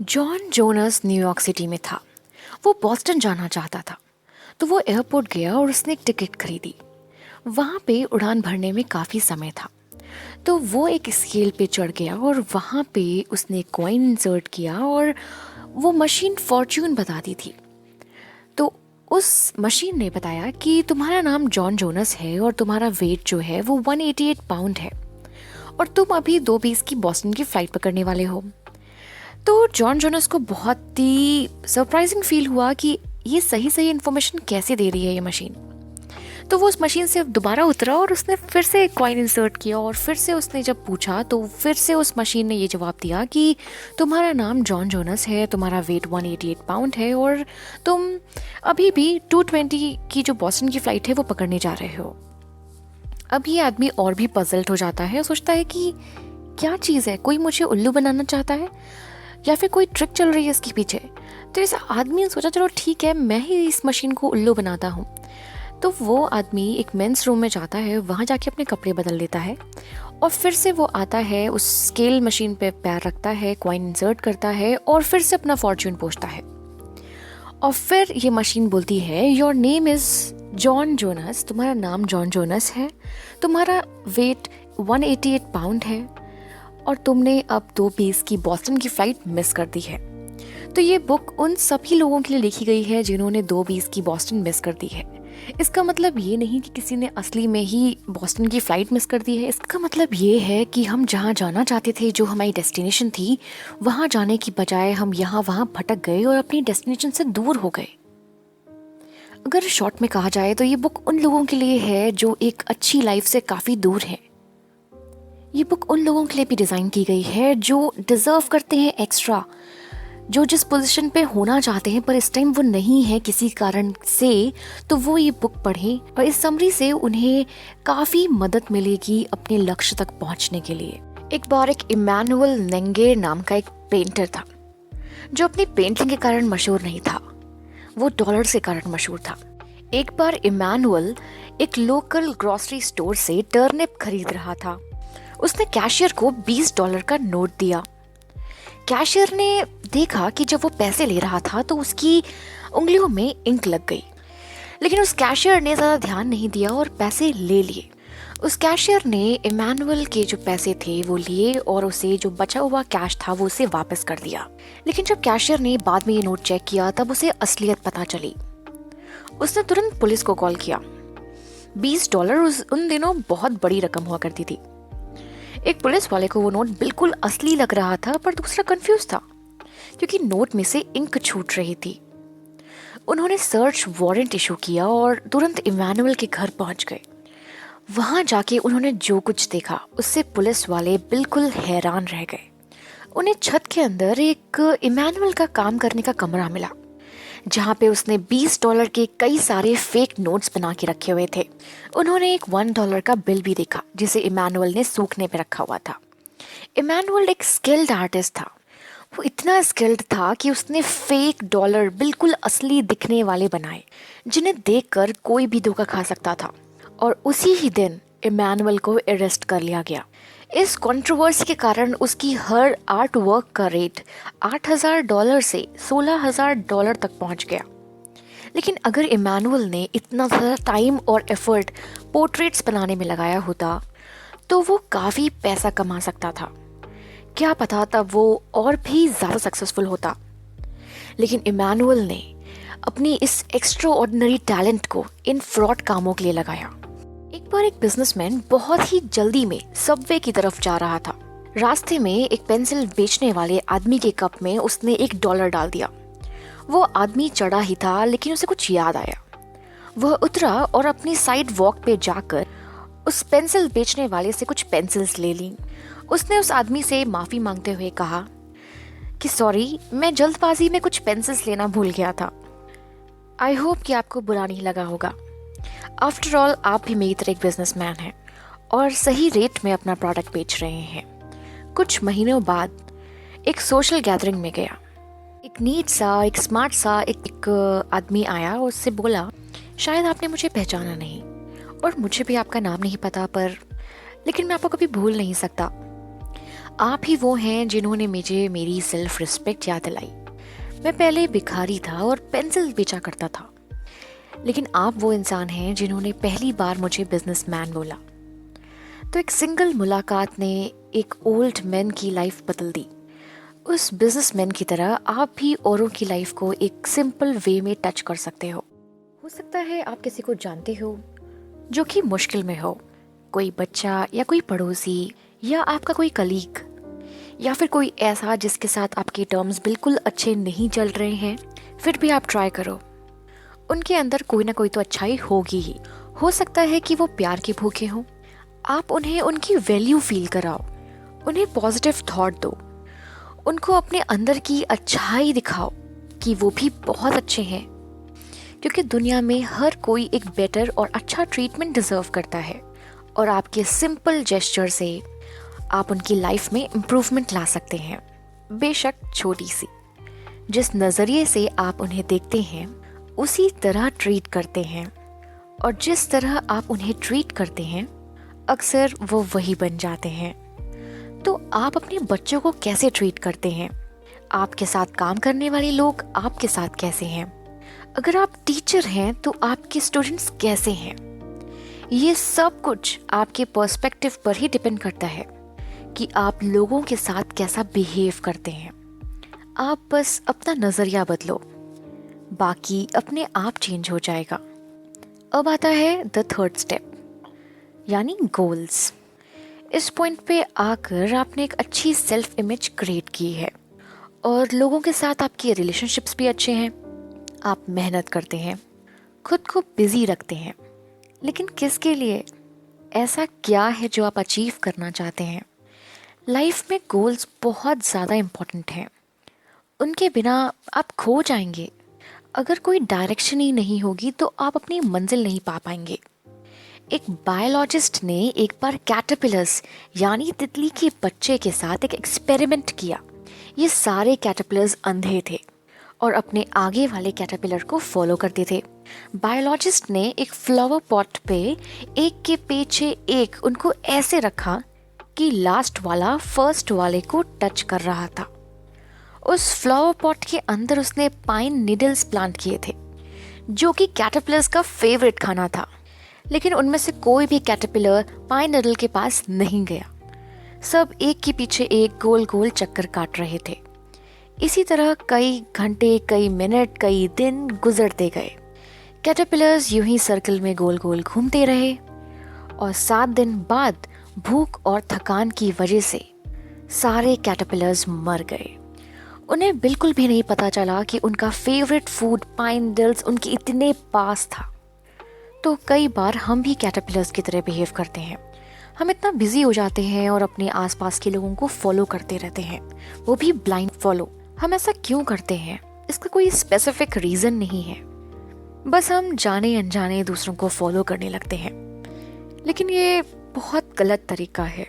John Jonas New York city में था। वो बॉस्टन जाना चाहता था, तो वो एयरपोर्ट गया और उसने एक टिकट खरीदी। वहाँ पे उड़ान भरने में काफ़ी समय था, तो वो एक स्केल पे चढ़ गया और वहाँ पे उसने कॉइन इंसर्ट किया और वो मशीन फॉर्च्यून बताती थी। तो उस मशीन ने बताया कि तुम्हारा नाम जॉन जोनस है और तुम्हारा वेट जो है वो 188 पाउंड है और तुम अभी 2:20 की बॉस्टन की फ़्लाइट पकड़ने वाले हो। तो जॉन जोनस को बहुत ही सरप्राइजिंग फील हुआ कि ये सही सही इन्फॉर्मेशन कैसे दे रही है ये मशीन। तो वो उस मशीन से दोबारा उतरा और उसने फिर से एक कॉइन इंसर्ट किया और फिर से उसने जब पूछा तो फिर से उस मशीन ने ये जवाब दिया कि तुम्हारा नाम जॉन जोनस है, तुम्हारा वेट 188 पाउंड है और तुम अभी भी 220 की जो बॉस्टन की फ़्लाइट है वो पकड़ने जा रहे हो। अब ये आदमी और भी पजल्ड हो जाता है और सोचता है कि क्या चीज़ है, कोई मुझे उल्लू बनाना चाहता है या फिर कोई ट्रिक चल रही है इसके पीछे। तो इस आदमी ने सोचा चलो ठीक है, मैं ही इस मशीन को उल्लू बनाता हूँ। तो वो आदमी एक मेंस रूम में जाता है, वहाँ जाके अपने कपड़े बदल लेता है और फिर से वो आता है, उस स्केल मशीन पे पैर रखता है, कॉइन इंसर्ट करता है और फिर से अपना फॉर्च्यून पूछता है। और फिर ये मशीन बोलती है your name is John Jonas, तुम्हारा नाम जॉन जोनस है, तुम्हारा वेट 188 पाउंड है और तुमने अब 2:20 की बॉस्टन की फ़्लाइट मिस कर दी है। तो ये बुक उन सभी लोगों के लिए लिखी गई है जिन्होंने 2:20 की बॉस्टन मिस कर दी है। इसका मतलब ये नहीं कि किसी ने असली में ही बॉस्टन की फ़्लाइट मिस कर दी है। इसका मतलब ये है कि हम जहाँ जाना चाहते थे, जो हमारी डेस्टिनेशन थी, वहाँ जाने की बजाय हम यहाँ वहाँ भटक गए और अपनी डेस्टिनेशन से दूर हो गए। अगर शॉर्ट में कहा जाए तो ये बुक उन लोगों के लिए है जो एक अच्छी लाइफ से काफ़ी दूर है। ये बुक उन लोगों के लिए भी डिज़ाइन की गई है जो डिज़र्व करते हैं एक्स्ट्रा, जो जिस पोजीशन पे होना चाहते हैं पर इस टाइम वो नहीं है किसी कारण से, तो वो ये बुक पढ़ें और इस समरी से उन्हें काफ़ी मदद मिलेगी अपने लक्ष्य तक पहुंचने के लिए। एक बार एक इमैनुअल नेंगेर नाम का एक पेंटर था जो अपनी पेंटिंग के कारण मशहूर नहीं था, वो डॉलर्स के कारण मशहूर था। एक बार इमैनुअल एक लोकल ग्रोसरी स्टोर से टर्निप खरीद रहा था। उसने कैशियर को $20 का नोट दिया। कैशियर ने देखा कि जब वो पैसे ले रहा था तो उसकी उंगलियों में इंक लग गई, लेकिन उस कैशियर ने ज़्यादा ध्यान नहीं दिया और पैसे ले लिए। उस कैशियर ने इमैनुअल के जो पैसे थे वो लिए और उसे जो बचा हुआ कैश था वो उसे वापस कर दिया। लेकिन जब कैशियर ने बाद में ये नोट चेक किया तब उसे असलियत पता चली। उसने तुरंत पुलिस को कॉल किया। $20 उन दिनों बहुत बड़ी रकम हुआ करती थी। एक पुलिस वाले को वो नोट बिल्कुल असली लग रहा था पर दूसरा कंफ्यूज था क्योंकि नोट में से इंक छूट रही थी। उन्होंने सर्च वारंट इशू किया और तुरंत इमैनुअल के घर पहुंच गए। वहां जाके उन्होंने जो कुछ देखा उससे पुलिस वाले बिल्कुल हैरान रह गए। उन्हें छत के अंदर एक इमैनुअल का काम करने का कमरा मिला जहाँ पे उसने $20 के कई सारे फेक नोट्स बना के रखे हुए थे। उन्होंने एक $1 का बिल भी देखा जिसे इमैनुअल ने सूखने पे रखा हुआ था। इमैनुअल एक स्किल्ड आर्टिस्ट था। वो इतना स्किल्ड था कि उसने फेक डॉलर बिल्कुल असली दिखने वाले बनाए जिन्हें देखकर कोई भी धोखा खा सकता था। और उसी ही दिन इमैनुअल को अरेस्ट कर लिया गया। इस कंट्रोवर्सी के कारण उसकी हर आर्ट वर्क का रेट $8,000 से $16,000 तक पहुंच गया। लेकिन अगर इमैनुअल ने इतना ज़्यादा टाइम और एफर्ट पोर्ट्रेट्स बनाने में लगाया होता तो वो काफ़ी पैसा कमा सकता था। क्या पता तब वो और भी ज़्यादा सक्सेसफुल होता। लेकिन इमैनुअल ने अपनी इस एक्स्ट्रा ऑर्डिनरी टैलेंट को इन फ्रॉड कामों के लिए लगाया। एक बार एक बिजनेसमैन बहुत ही जल्दी में सबवे की तरफ जा रहा था। रास्ते में एक पेंसिल बेचने वाले आदमी के कप में उसने $1 डाल दिया। वो आदमी चढ़ा ही था लेकिन उसे कुछ याद आया। वह उतरा और अपनी साइड वॉक पे जाकर उस पेंसिल बेचने वाले से कुछ पेंसिल्स ले ली। उसने उस आदमी से माफ़ी मांगते हुए कहा कि सॉरी, मैं जल्दबाजी में कुछ पेंसिल्स लेना भूल गया था। आई होप कि आपको बुरा नहीं लगा होगा। आफ्टर ऑल आप भी मेरी तरह एक बिजनेसमैन हैं और सही रेट में अपना प्रोडक्ट बेच रहे हैं। कुछ महीनों बाद एक सोशल गैदरिंग में गया। एक नीट सा, एक स्मार्ट सा एक आदमी आया और उससे बोला, शायद आपने मुझे पहचाना नहीं और मुझे भी आपका नाम नहीं पता, पर लेकिन मैं आपको कभी भूल नहीं सकता। आप ही वो हैं जिन्होंने मुझे मेरी सेल्फ रिस्पेक्ट याद दिलाई। मैं पहले भिखारी था और पेंसिल बेचा करता था, लेकिन आप वो इंसान हैं जिन्होंने पहली बार मुझे बिजनेसमैन बोला। तो एक सिंगल मुलाकात ने एक ओल्ड मैन की लाइफ बदल दी। उस बिजनेसमैन की तरह आप भी औरों की लाइफ को एक सिंपल वे में टच कर सकते हो। सकता है आप किसी को जानते हो जो कि मुश्किल में हो, कोई बच्चा या कोई पड़ोसी या आपका कोई कलीग, या फिर कोई ऐसा जिसके साथ आपके टर्म्स बिल्कुल अच्छे नहीं चल रहे हैं, फिर भी आप ट्राई करो। उनके अंदर कोई ना कोई तो अच्छाई होगी ही। हो सकता है कि वो प्यार के भूखे हों। आप उन्हें उनकी वैल्यू फील कराओ, उन्हें पॉजिटिव थॉट दो, उनको अपने अंदर की अच्छाई दिखाओ कि वो भी बहुत अच्छे हैं, क्योंकि दुनिया में हर कोई एक बेटर और अच्छा ट्रीटमेंट डिजर्व करता है। और आपके सिंपल जेस्चर से आप उनकी लाइफ में इम्प्रूवमेंट ला सकते हैं, बेशक छोटी सी। जिस नज़रिए से आप उन्हें देखते हैं उसी तरह ट्रीट करते हैं, और जिस तरह आप उन्हें ट्रीट करते हैं अक्सर वो वही बन जाते हैं। तो आप अपने बच्चों को कैसे ट्रीट करते हैं? आपके साथ काम करने वाले लोग आपके साथ कैसे हैं? अगर आप टीचर हैं तो आपके स्टूडेंट्स कैसे हैं? ये सब कुछ आपके पर्सपेक्टिव पर ही डिपेंड करता है कि आप लोगों के साथ कैसा बिहेव करते हैं। आप बस अपना नज़रिया बदलो, बाकी अपने आप चेंज हो जाएगा। अब आता है द थर्ड स्टेप, यानी गोल्स। इस पॉइंट पे आकर आपने एक अच्छी सेल्फ इमेज क्रिएट की है और लोगों के साथ आपके रिलेशनशिप्स भी अच्छे हैं। आप मेहनत करते हैं, खुद को बिजी रखते हैं, लेकिन किसके लिए? ऐसा क्या है जो आप अचीव करना चाहते हैं? लाइफ में गोल्स बहुत ज़्यादा इम्पोर्टेंट हैं, उनके बिना आप खो जाएंगे। अगर कोई डायरेक्शन ही नहीं होगी तो आप अपनी मंजिल नहीं पा पाएंगे। एक बायोलॉजिस्ट ने एक बार कैटरपिलर्स यानी तितली के बच्चे के साथ एक एक्सपेरिमेंट किया। ये सारे कैटरपिलर्स अंधे थे और अपने आगे वाले कैटरपिलर को फॉलो करते थे। बायोलॉजिस्ट ने एक फ्लावर पॉट पे एक के पीछे एक उनको ऐसे रखा कि लास्ट वाला फर्स्ट वाले को टच कर रहा था। उस फ्लावर पॉट के अंदर उसने पाइन नीडल्स प्लांट किए थे, जो कि कैटरपिलर्स का फेवरेट खाना था, लेकिन उनमें से कोई भी कैटरपिलर पाइन नीडल के पास नहीं गया। सब एक के पीछे एक गोल गोल चक्कर काट रहे थे। इसी तरह कई घंटे, कई मिनट, कई दिन गुजरते गए। कैटरपिलर्स यूं ही सर्कल में गोल गोल घूमते रहे और 7 दिन बाद भूख और थकान की वजह से सारे कैटरपिलर्स मर गए। उन्हें बिल्कुल भी नहीं पता चला कि उनका फेवरेट फूड पाइन नीडल्स उनके इतने पास था। तो कई बार हम भी कैटरपिलर्स की तरह बिहेव करते हैं। हम इतना बिजी हो जाते हैं और अपने आसपास के लोगों को फॉलो करते रहते हैं, वो भी ब्लाइंड फॉलो। हम ऐसा क्यों करते हैं? इसका कोई स्पेसिफिक रीज़न नहीं है, बस हम जाने अनजाने दूसरों को फॉलो करने लगते हैं। लेकिन ये बहुत गलत तरीका है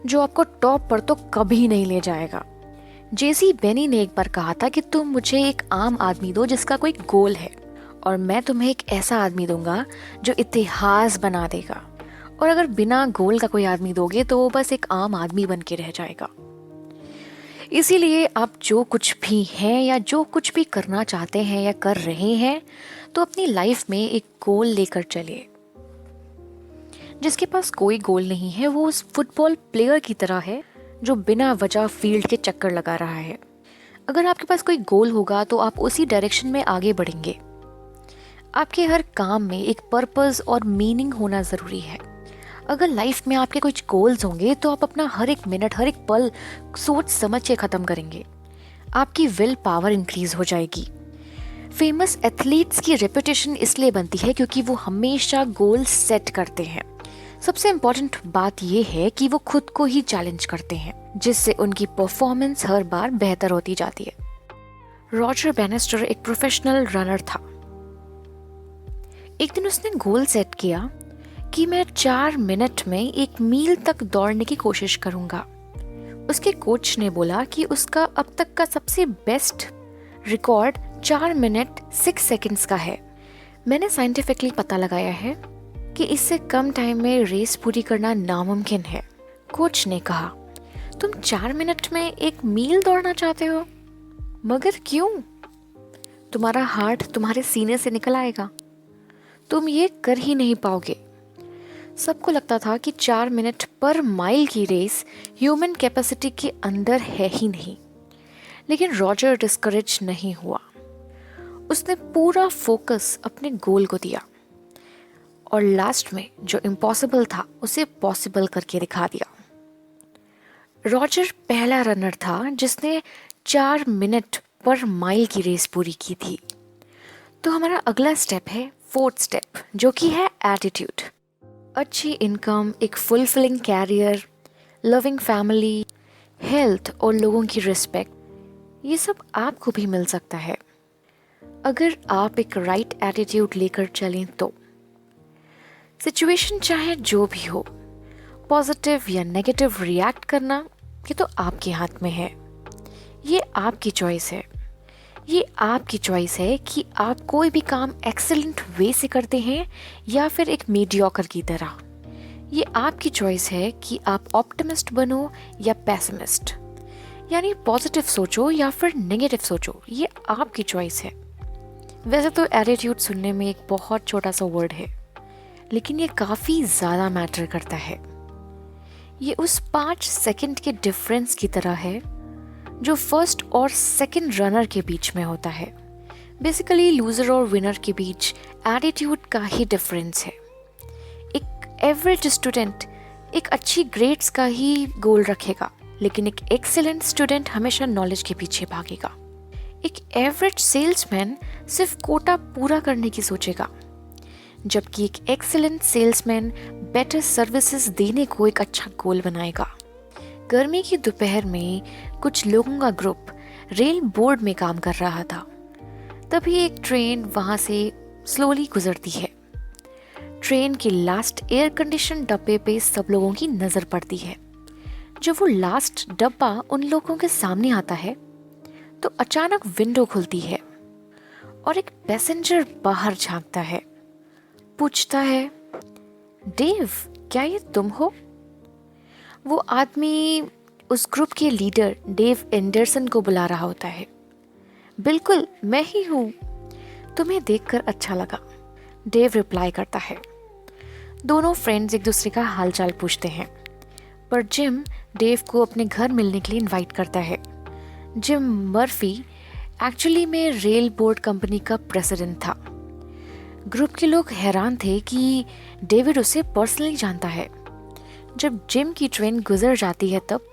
जो आपको टॉप पर तो कभी नहीं ले जाएगा। जेसी बेनी ने एक बार कहा था कि तुम मुझे एक आम आदमी दो जिसका कोई गोल है, और मैं तुम्हें एक ऐसा आदमी दूंगा जो इतिहास बना देगा। और अगर बिना गोल का कोई आदमी दोगे तो वो बस एक आम आदमी बन के रह जाएगा। इसीलिए आप जो कुछ भी हैं या जो कुछ भी करना चाहते हैं या कर रहे हैं, तो अपनी लाइफ में एक गोल लेकर चलिए। जिसके पास कोई गोल नहीं है वो उस फुटबॉल प्लेयर की तरह है जो बिना वजह फील्ड के चक्कर लगा रहा है। अगर आपके पास कोई गोल होगा तो आप उसी डायरेक्शन में आगे बढ़ेंगे। आपके हर काम में एक पर्पस और मीनिंग होना ज़रूरी है। अगर लाइफ में आपके कुछ गोल्स होंगे तो आप अपना हर एक मिनट, हर एक पल सोच समझ के ख़त्म करेंगे। आपकी विल पावर इंक्रीज हो जाएगी। फेमस एथलीट्स की रेपुटेशन इसलिए बनती है क्योंकि वो हमेशा गोल सेट करते हैं। सबसे इम्पॉर्टेंट बात यह है कि वो खुद को ही चैलेंज करते हैं, जिससे उनकी परफॉर्मेंस हर बार बेहतर होती जाती है। रॉजर बैनिस्टर एक प्रोफेशनल रनर था। एक दिन उसने गोल सेट किया कि मैं 4 मिनट में 1 मील तक दौड़ने की कोशिश करूंगा। उसके कोच ने बोला कि उसका अब तक का सबसे बेस्ट रिकॉर्ड 4 मिनट 6 सेकंड्स का है। मैंने साइंटिफिकली पता लगाया है कि इससे कम टाइम में रेस पूरी करना नामुमकिन है। कोच ने कहा, तुम 4 मिनट में एक मील दौड़ना चाहते हो, मगर क्यों? तुम्हारा हार्ट तुम्हारे सीने से निकल आएगा, तुम ये कर ही नहीं पाओगे। सबको लगता था कि 4 मिनट पर माइल की रेस ह्यूमन कैपेसिटी के अंदर है ही नहीं। लेकिन रॉजर डिस्करेज नहीं हुआ। उसने पूरा फोकस अपने गोल को दिया और लास्ट में जो इम्पॉसिबल था उसे पॉसिबल करके दिखा दिया। रॉजर पहला रनर था जिसने 4 मिनट पर माइल की रेस पूरी की थी। तो हमारा अगला स्टेप है फोर्थ स्टेप, जो कि है एटीट्यूड। अच्छी इनकम, एक fulfilling career, loving family, health और लोगों की रिस्पेक्ट, ये सब आपको भी मिल सकता है अगर आप एक राइट एटीट्यूड लेकर चलें तो। सिचुएशन चाहे जो भी हो, पॉजिटिव या नेगेटिव रिएक्ट करना ये तो आपके हाथ में है। ये आपकी चॉइस है। ये आपकी चॉइस है कि आप कोई भी काम एक्सेलेंट वे से करते हैं या फिर एक मीडियोकर की तरह। ये आपकी चॉइस है कि आप ऑप्टिमिस्ट बनो या पेसिमिस्ट, यानी पॉजिटिव सोचो या फिर नेगेटिव सोचो, ये आपकी चॉइस है। वैसे तो एटीट्यूड सुनने में एक बहुत छोटा सा वर्ड है, लेकिन ये काफ़ी ज़्यादा मैटर करता है। ये उस 5 सेकंड के डिफरेंस की तरह है जो फर्स्ट और सेकंड रनर के बीच में होता है। बेसिकली लूजर और विनर के बीच एटीट्यूड का ही डिफरेंस है। एक एवरेज स्टूडेंट एक अच्छी ग्रेड्स का ही गोल रखेगा, लेकिन एक एक्सीलेंट स्टूडेंट हमेशा नॉलेज के पीछे भागेगा। एक एवरेज सेल्समैन सिर्फ कोटा पूरा करने की सोचेगा, जबकि एक एक्सीलेंट सेल्समैन बेटर सर्विसेज देने को एक अच्छा गोल बनाएगा। गर्मी की दोपहर में कुछ लोगों का ग्रुप रेल बोर्ड में काम कर रहा था। तभी एक ट्रेन वहां से स्लोली गुजरती है। ट्रेन के लास्ट एयर कंडीशन डब्बे पे सब लोगों की नज़र पड़ती है। जब वो लास्ट डब्बा उन लोगों के सामने आता है तो अचानक विंडो खुलती है और एक पैसेंजर बाहर झांकता है। पूछता है, डेव, क्या ये तुम हो? वो आदमी उस ग्रुप के लीडर डेव एंडरसन को बुला रहा होता है। बिल्कुल, मैं ही हूँ, तुम्हें देखकर अच्छा लगा, डेव रिप्लाई करता है। दोनों फ्रेंड्स एक दूसरे का हालचाल पूछते हैं, पर जिम डेव को अपने घर मिलने के लिए इनवाइट करता है। जिम मर्फी एक्चुअली में रेल बोर्ड कंपनी का प्रेसिडेंट था। ग्रुप के लोग हैरान थे कि डेविड उसे पर्सनली जानता है। जब जिम की ट्रेन गुजर जाती है तब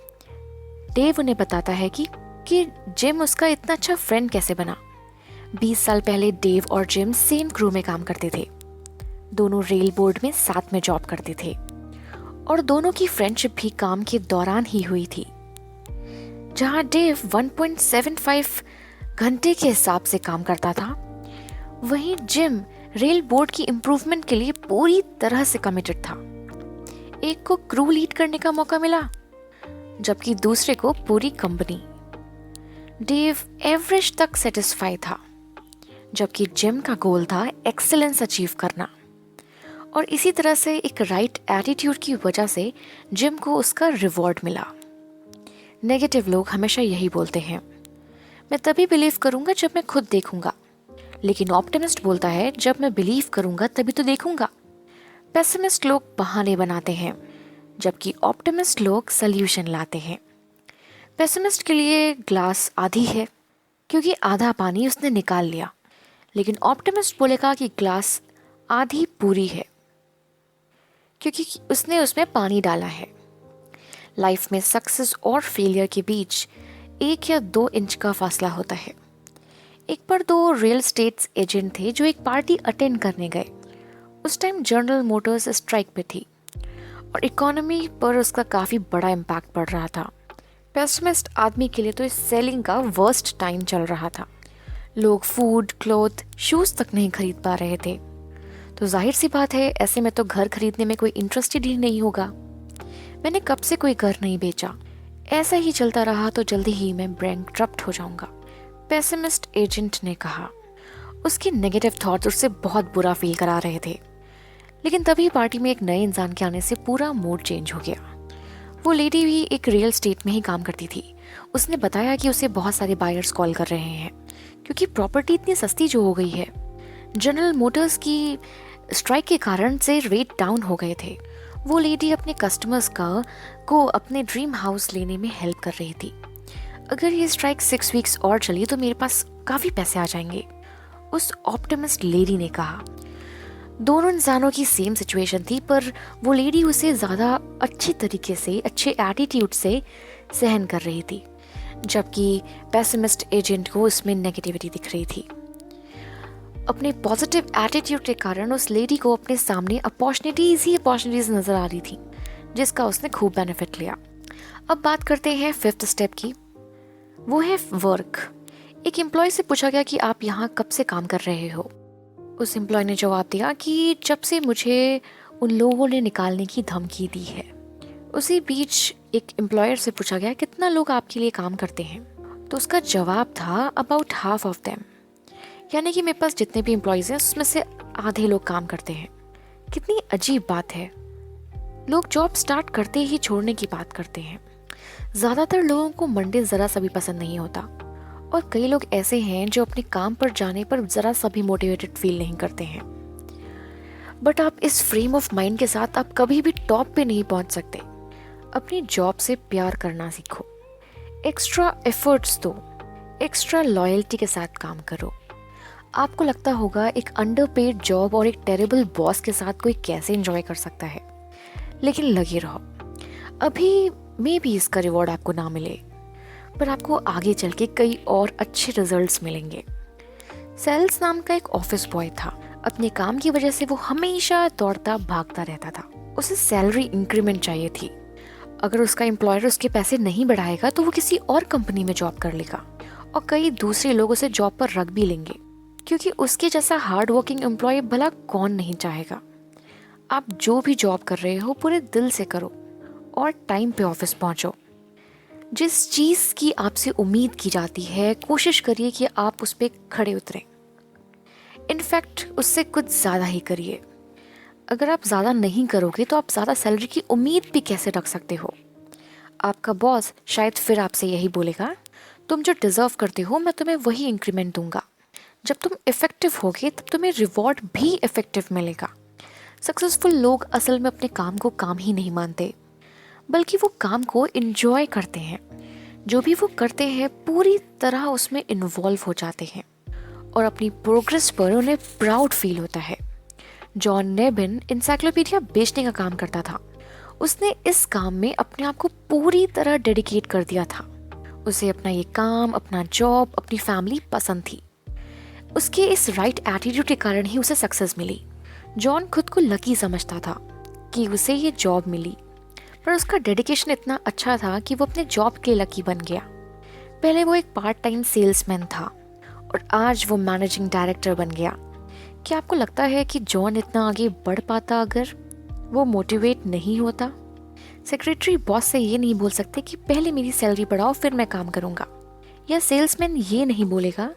डेव उन्हें बताता है कि जिम उसका इतना अच्छा फ्रेंड कैसे बना। 20 साल पहले डेव और जिम सेम क्रू में काम करते थे। दोनों रेल बोर्ड में साथ में जॉब करते थे और दोनों की फ्रेंडशिप भी काम के दौरान ही हुई थी। जहां डेव 1.75 घंटे के हिसाब से काम करता था, वहीं जिम रेल बोर्ड की इम्प्रूवमेंट के लिए पूरी तरह से कमिटेड था। एक को क्रू लीड करने का मौका मिला, जबकि दूसरे को पूरी कंपनी। डेव एवरेज तक सेटिस्फाई था, जबकि जिम का गोल था एक्सेलेंस अचीव करना। और इसी तरह से एक राइट एटीट्यूड की वजह से जिम को उसका रिवॉर्ड मिला। नेगेटिव लोग हमेशा यही बोलते हैं, मैं तभी बिलीव करूंगा जब मैं खुद देखूंगा। लेकिन ऑप्टिमिस्ट बोलता है, जब मैं बिलीव करूंगा तभी तो देखूंगा। पेसिमिस्ट लोग बहाने बनाते हैं, जबकि ऑप्टिमिस्ट लोग सल्यूशन लाते हैं। पेसिमिस्ट के लिए ग्लास आधी है क्योंकि आधा पानी उसने निकाल लिया, लेकिन ऑप्टिमिस्ट बोलेगा कि ग्लास आधी पूरी है क्योंकि उसने उसमें पानी डाला है। लाइफ में सक्सेस और फेलियर के बीच 1 या 2 इंच का फासला होता है। एक बार 2 रियल एस्टेट एजेंट थे जो एक पार्टी अटेंड करने गए। उस टाइम जनरल मोटर्स स्ट्राइक पे थी और इकोनॉमी पर उसका काफ़ी बड़ा इम्पैक्ट पड़ रहा था। पेसिमिस्ट आदमी के लिए तो इस सेलिंग का वर्स्ट टाइम चल रहा था। लोग फूड, क्लॉथ, शूज़ तक नहीं खरीद पा रहे थे। तो जाहिर सी बात है, ऐसे में तो घर खरीदने में कोई इंटरेस्टेड ही नहीं होगा। मैंने कब से कोई घर नहीं बेचा। ऐसा ही चलता रहा तो जल्दी ही मैं बैंकक्रप्ट हो जाऊंगा, पेसिमिस्ट एजेंट ने कहा। उसके नेगेटिव थॉट्स उससे बहुत बुरा फील करा रहे थे। लेकिन तभी पार्टी में एक नए इंसान के आने से पूरा मूड चेंज हो गया। वो लेडी भी एक रियल एस्टेट में ही काम करती थी। उसने बताया कि उसे बहुत सारे बायर्स कॉल कर रहे हैं क्योंकि प्रॉपर्टी इतनी सस्ती जो हो गई है। जनरल मोटर्स की स्ट्राइक के कारण से रेट डाउन हो गए थे। वो लेडी अपने कस्टमर्स को अपने ड्रीम हाउस लेने में हेल्प कर रही थी। अगर ये स्ट्राइक 6 वीक्स और चली तो मेरे पास काफ़ी पैसे आ जाएंगे, उस ऑप्टिमिस्ट लेडी ने कहा। दोनों इंसानों की सेम सिचुएशन थी, पर वो लेडी उसे ज़्यादा अच्छी तरीके से, अच्छे एटीट्यूड से सहन कर रही थी, जबकि पेसिमिस्ट एजेंट को इसमें नेगेटिविटी दिख रही थी। अपने पॉजिटिव एटीट्यूड के कारण उस लेडी को अपने सामने अपॉर्चुनिटीज नज़र आ रही थी, जिसका उसने खूब बेनिफिट लिया। अब बात करते हैं 5th स्टेप की, वो है वर्क। एक एम्प्लॉय से पूछा गया कि आप यहाँ कब से काम कर रहे हो। उस एम्प्लॉय ने जवाब दिया कि जब से मुझे उन लोगों ने निकालने की धमकी दी है। उसी बीच एक एम्प्लॉयर से पूछा गया कितना लोग आपके लिए काम करते हैं, तो उसका जवाब था अबाउट हाफ ऑफ देम, यानी कि मेरे पास जितने भी एम्प्लॉयज़ हैं उसमें से आधे लोग काम करते हैं। कितनी अजीब बात है, लोग जॉब स्टार्ट करते ही छोड़ने की बात करते हैं। ज़्यादातर लोगों को मंडे ज़रा सा भी पसंद नहीं होता, और कई लोग ऐसे हैं जो अपने काम पर जाने पर ज़रा सा भी मोटिवेटेड फील नहीं करते हैं। बट आप इस फ्रेम ऑफ माइंड के साथ आप कभी भी टॉप पे नहीं पहुंच सकते। अपनी जॉब से प्यार करना सीखो, एक्स्ट्रा एफर्ट्स दो, एक्स्ट्रा लॉयल्टी के साथ काम करो। आपको लगता होगा एक अंडरपेड जॉब और एक टेरेबल बॉस के साथ कोई कैसे एंजॉय कर सकता है, लेकिन लगे रहो। अभी मे भी इसका रिवॉर्ड आपको ना मिले, पर आपको आगे चल के कई और अच्छे रिजल्ट्स मिलेंगे। सेल्स नाम का एक ऑफिस बॉय था। अपने काम की वजह से वो हमेशा दौड़ता भागता रहता था। उसे सैलरी इंक्रीमेंट चाहिए थी। अगर उसका एम्प्लॉयर उसके पैसे नहीं बढ़ाएगा तो वो किसी और कंपनी में जॉब कर लेगा, और कई दूसरे लोग उसे जॉब पर रख भी लेंगे, क्योंकि उसके जैसा हार्ड वर्किंग एम्प्लॉय भला कौन नहीं चाहेगा। आप जो भी जॉब कर रहे हो पूरे दिल से करो और टाइम पे ऑफिस पहुंचो। जिस चीज़ की आपसे उम्मीद की जाती है कोशिश करिए कि आप उस पर खड़े उतरें। इनफैक्ट उससे कुछ ज़्यादा ही करिए। अगर आप ज़्यादा नहीं करोगे तो आप ज़्यादा सैलरी की उम्मीद भी कैसे रख सकते हो। आपका बॉस शायद फिर आपसे यही बोलेगा, तुम जो डिज़र्व करते हो मैं तुम्हें वही इंक्रीमेंट दूंगा। जब तुम इफ़ेक्टिव होगे तब तुम्हें रिवॉर्ड भी इफ़ेक्टिव मिलेगा। सक्सेसफुल लोग असल में अपने काम को काम ही नहीं मानते, बल्कि वो काम को इन्जॉय करते हैं। जो भी वो करते हैं पूरी तरह उसमें इन्वॉल्व हो जाते हैं, और अपनी प्रोग्रेस पर उन्हें प्राउड फील होता है। जॉन नेबिन इंसाइक्लोपीडिया बेचने का काम करता था। उसने इस काम में अपने आप को पूरी तरह डेडिकेट कर दिया था। उसे अपना ये काम, अपना जॉब, अपनी फैमिली पसंद थी। उसके इस राइट एटीट्यूड के कारण ही उसे सक्सेस मिली। जॉन खुद को लकी समझता था कि उसे ये जॉब मिली, पर उसका डेडिकेशन इतना अच्छा था कि वो अपने जॉब के लकी बन गया। पहले वो एक पार्ट टाइम सेल्समैन था और आज वो मैनेजिंग डायरेक्टर बन गया। क्या आपको लगता है कि जॉन इतना आगे बढ़ पाता अगर वो मोटिवेट नहीं होता? सेक्रेटरी बॉस से ये नहीं बोल सकते कि पहले मेरी सैलरी बढ़ाओ फिर मैं काम करूँगा, या सेल्समैन ये नहीं बोलेगा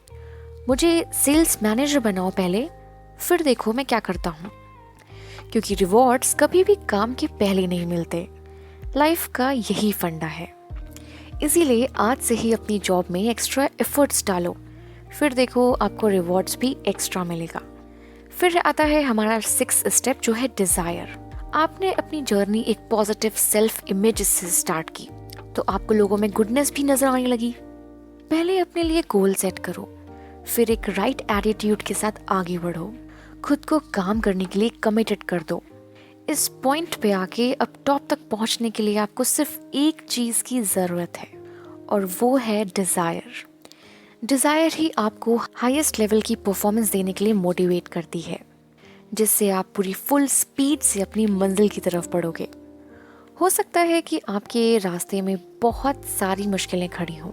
मुझे सेल्स मैनेजर बनाओ पहले, फिर देखो मैं क्या करता हूँ। क्योंकि रिवॉर्ड्स कभी भी काम के पहले नहीं मिलते। लाइफ का यही फंडा है। इसीलिए आज से ही अपनी जॉब में एक्स्ट्रा एफर्ट्स डालो, फिर देखो आपको रिवॉर्ड्स भी एक्स्ट्रा मिलेगा। फिर आता है हमारा 6th स्टेप, जो है डिज़ायर। आपने अपनी जर्नी एक पॉजिटिव सेल्फ इमेज से स्टार्ट की तो आपको लोगों में गुडनेस भी नजर आने लगी। पहले अपने लिए गोल सेट करो, फिर एक राइट एटीट्यूड के साथ आगे बढ़ो। खुद को काम करने के लिए कमिटेड कर दो। इस पॉइंट पे आके अब टॉप तक पहुंचने के लिए आपको सिर्फ एक चीज़ की ज़रूरत है, और वो है डिज़ायर। डिज़ायर ही आपको हाईएस्ट लेवल की परफॉर्मेंस देने के लिए मोटिवेट करती है, जिससे आप पूरी फुल स्पीड से अपनी मंजिल की तरफ बढ़ोगे। हो सकता है कि आपके रास्ते में बहुत सारी मुश्किलें खड़ी हों,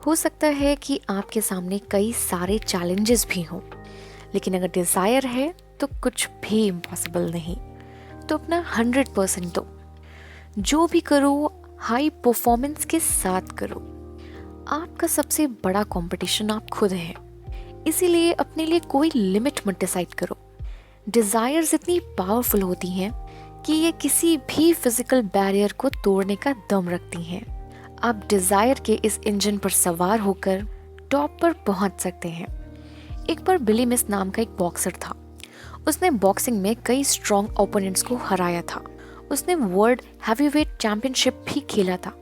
हो सकता है कि आपके सामने कई सारे चैलेंजेस भी हों, लेकिन अगर डिज़ायर है तो कुछ भी इम्पॉसिबल नहीं। तो अपना 100% दो। जो भी करो हाई परफॉर्मेंस के साथ करो। आपका सबसे बड़ा कंपटीशन आप खुद हैं, इसीलिए अपने लिए कोई लिमिट मत डिसाइड करो। डिज़ायर्स इतनी पावरफुल होती हैं कि ये किसी भी फिजिकल बैरियर को तोड़ने का दम रखती हैं। आप डिजायर के इस इंजन पर सवार होकर टॉप पर पहुंच सकते हैं। एक बार बिली मिस नाम का एक बॉक्सर था। उसने बॉक्सिंग में कई स्ट्रॉन्ग ओपोनेंट्स को हराया था। उसने वर्ल्ड हैवीवेट चैंपियनशिप भी खेला था।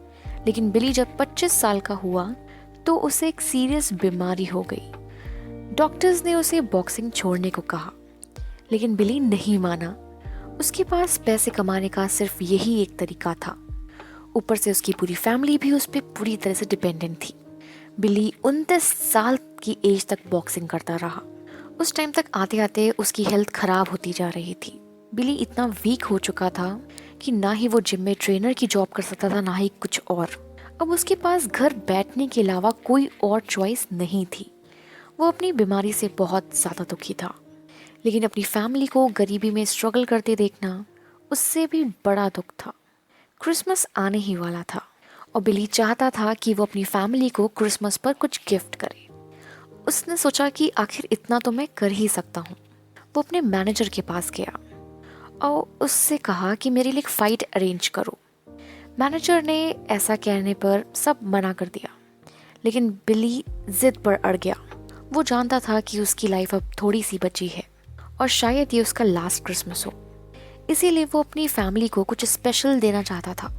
लेकिन बिली जब 25 साल का हुआ तो उसे एक सीरियस बीमारी हो गई। डॉक्टर्स ने उसे बॉक्सिंग छोड़ने को कहा, लेकिन बिली नहीं माना। उसके पास पैसे कमाने का सिर्फ यही एक तरीका था। ऊपर से उसकी पूरी फैमिली भी उस पर पूरी तरह से डिपेंडेंट थी। बिली 29 साल की एज तक बॉक्सिंग करता रहा। उस टाइम तक आते आते उसकी हेल्थ खराब होती जा रही थी। बिली इतना वीक हो चुका था कि ना ही वो जिम में ट्रेनर की जॉब कर सकता था, ना ही कुछ और। अब उसके पास घर बैठने के अलावा कोई और चॉइस नहीं थी। वो अपनी बीमारी से बहुत ज़्यादा दुखी था, लेकिन अपनी फैमिली को गरीबी में स्ट्रगल करते देखना उससे भी बड़ा दुख था। क्रिसमस आने ही वाला था और बिली चाहता था कि वो अपनी फैमिली को क्रिसमस पर कुछ गिफ्ट करे। उसने सोचा कि आखिर इतना तो मैं कर ही सकता हूँ। वो अपने मैनेजर के पास गया और उससे कहा कि मेरे लिए एक फ़ाइट अरेंज करो। मैनेजर ने ऐसा कहने पर सब मना कर दिया, लेकिन बिली जिद पर अड़ गया। वो जानता था कि उसकी लाइफ अब थोड़ी सी बची है और शायद ये उसका लास्ट क्रिसमस हो। इसीलिए वो अपनी फैमिली को कुछ स्पेशल देना चाहता था।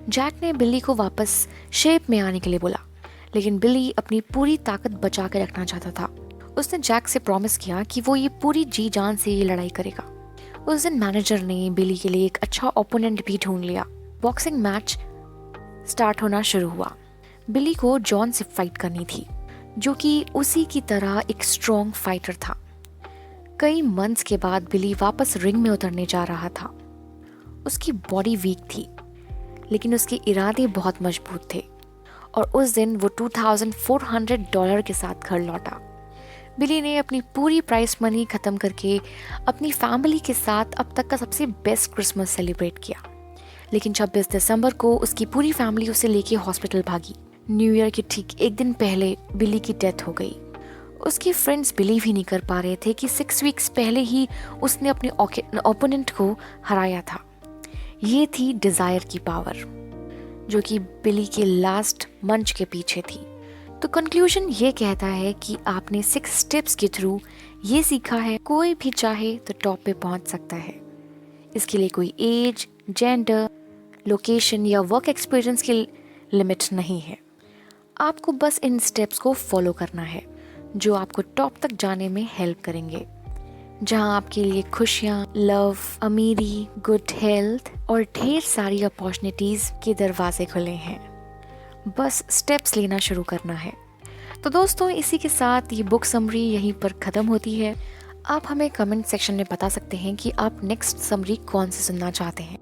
जैक ने बिली को वापस शेप में आने के लिए बोला, लेकिन बिली अपनी पूरी ताकत बचा के रखना चाहता था। उसने जैक से प्रॉमिस किया कि वो ये पूरी जी जान से ये लड़ाई करेगा। उस दिन मैनेजर ने बिली के लिए एक अच्छा ओपोनेंट भी ढूंढ लिया। बॉक्सिंग मैच स्टार्ट होना शुरू हुआ। बिली को जॉन से फाइट करनी थी, जो कि उसी की तरह एक स्ट्रॉन्ग फाइटर था। कई मंथ्स के बाद बिली वापस रिंग में उतरने जा रहा था। उसकी बॉडी वीक थी, लेकिन उसके इरादे बहुत मजबूत थे और उस दिन वो $2400 के साथ घर लौटा। बिली ने अपनी पूरी प्राइस मनी खत्म करके अपनी फैमिली के साथ अब तक का सबसे बेस्ट क्रिसमस सेलिब्रेट किया। लेकिन 26 दिसंबर को उसकी पूरी फैमिली उसे लेके हॉस्पिटल भागी। न्यू ईयर के ठीक एक दिन पहले बिली की डेथ हो गई। उसके फ्रेंड्स बिलीव ही नहीं कर पा रहे थे कि 6 वीक्स पहले ही उसने अपने ओपोनेंट को हराया था। ये थी डिजायर की पावर, जो कि बिली के लास्ट मंच के पीछे थी। तो कंक्लूजन ये कहता है कि आपने 6 स्टेप्स के थ्रू ये सीखा है, कोई भी चाहे तो टॉप पे पहुंच सकता है। इसके लिए कोई एज, जेंडर, लोकेशन या वर्क एक्सपीरियंस की लिमिट नहीं है। आपको बस इन स्टेप्स को फॉलो करना है, जो आपको टॉप तक जाने में हेल्प करेंगे, जहां आपके लिए खुशियां, लव, अमीरी, गुड हेल्थ और ढेर सारी अपॉर्चुनिटीज के दरवाजे खुले हैं। बस स्टेप्स लेना शुरू करना है। तो दोस्तों, इसी के साथ ये बुक समरी यहीं पर ख़त्म होती है। आप हमें कमेंट सेक्शन में बता सकते हैं कि आप नेक्स्ट समरी कौन सी सुनना चाहते हैं।